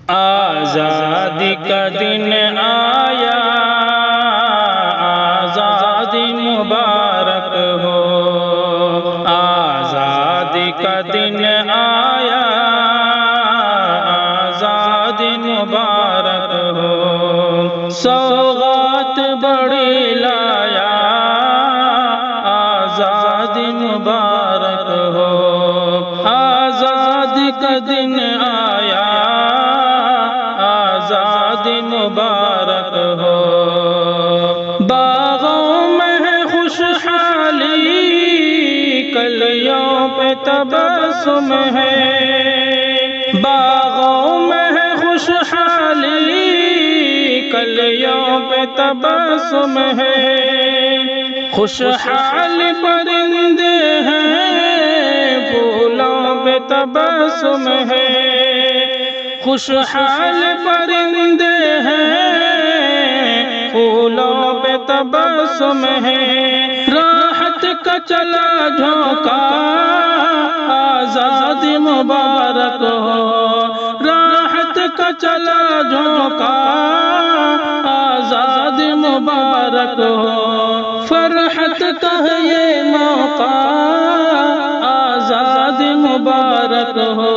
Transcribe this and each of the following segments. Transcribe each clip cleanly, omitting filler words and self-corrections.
आज़ादी का दिन आया, आज़ादी मुबारक हो। आज़ादी का दिन आया, आज़ादी मुबारक हो। सौगात बड़ी लाया, आज़ादी मुबारक हो। आज़ादी का दिन आया, आज़ादी मुबारक हो। बागों में है खुशहाली, कलियों पे तबस्सुम है। बागों में है खुशहाली, कलियों पे तबस्सुम है। खुशहाल परिंदे हैं, फूलों पे तबस्सुम है। खुशहाल परिंदे हैं, फूलों पे तबस्सुम है। राहत का चला झोंका, आज़ादी मुबारक हो। राहत का चला झोंका, आज़ादी मुबारक हो। फरहत का है ये मौका, आज़ादी मुबारक हो।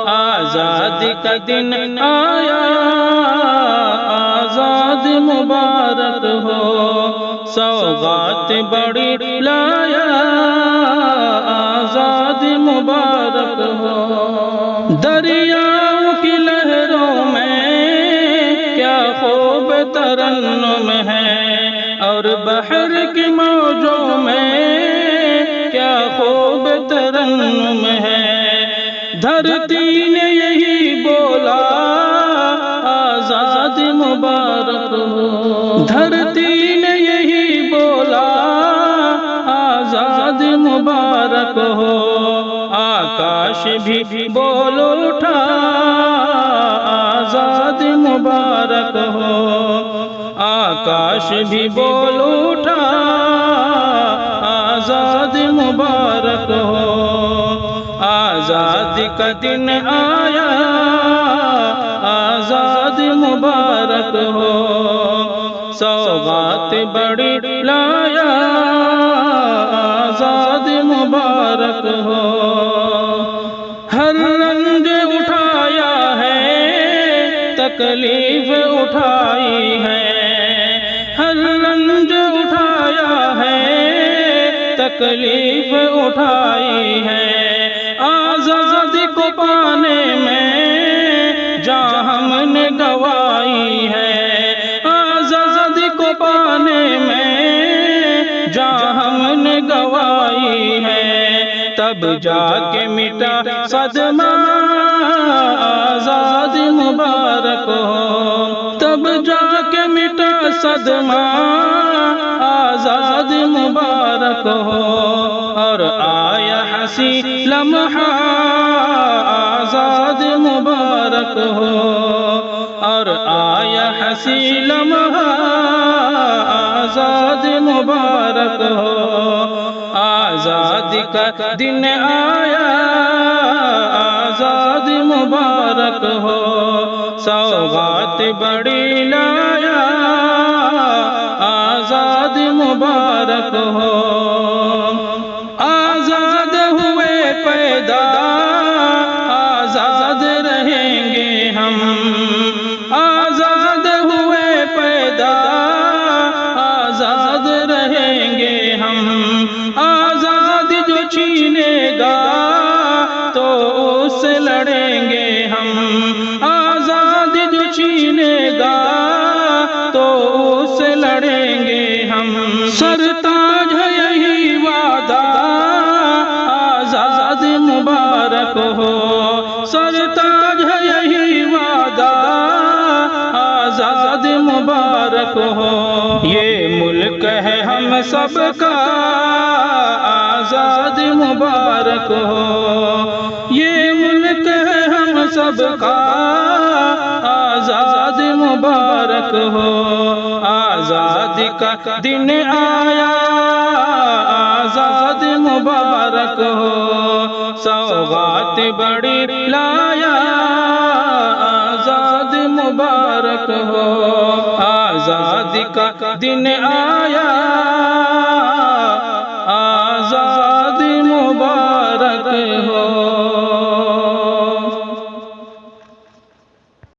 आज़ादी का दिन आया, आज़ादी मुबारक हो। सौगात बड़ी लाया, आज़ादी मुबारक हो। दरियाओं की लहरों में क्या खूब तरन्नुम है, और बहर की मौजों में क्या खूब तरन्नुम है। धरती ने यही बोला, आज़ादी मुबारक हो। धरती ने यही बोला, आज़ादी मुबारक हो। आकाश भी बोल उठा, आज़ादी मुबारक हो। आकाश भी बोल उठा, आज़ादी मुबारक हो। आज़ादी का दिन आया, आज़ादी मुबारक हो। सौगात बड़ी लाया, आज़ादी मुबारक हो। हर रंग उठाया है, तकलीफ उठाई है। हर रंग उठाया है, तकलीफ उठाई है। आज़ादी को पाने में जान हमने गवाई है। आज़ादी को पाने में जान हमने गवाई है। तब जाके मिटा सदमा, आज़ादी मुबारक हो। तब जाके मिटा सदमा, आज़ादी मुबारक हो। और आया हंसी लम्हा, आज़ादी मुबारक हो। और आया हंसी लम्हा, आज़ादी मुबारक हो। आज़ादी का दिन आया, आज़ादी मुबारक हो। सौगात बड़ी लाया, आज़ादी मुबारक हो। आज़ाद हुए पैदा, आज़ाद रहेंगे हम। आज़ाद हुए पैदा, आज़ाद रहेंगे हम। आज़ादी जो छीनेगा तो उससे लड़ेंगे हम। आज़ादी जो छीनेगा तो उससे लड़ेंगे हम। सरताज है यही वादा, आज़ादी मुबारक हो। सरताज है यही वादा, आज़ादी मुबारक हो। ये मुल्क है हम सबका, आज़ादी मुबारक हो। ये मुल्क है हम सबका, आज़ादी मुबारक हो। आज़ादी का दिन आया, आज़ादी मुबारक हो। सौगात बड़ी लाया, आज़ादी मुबारक हो। आजादी का दिन आया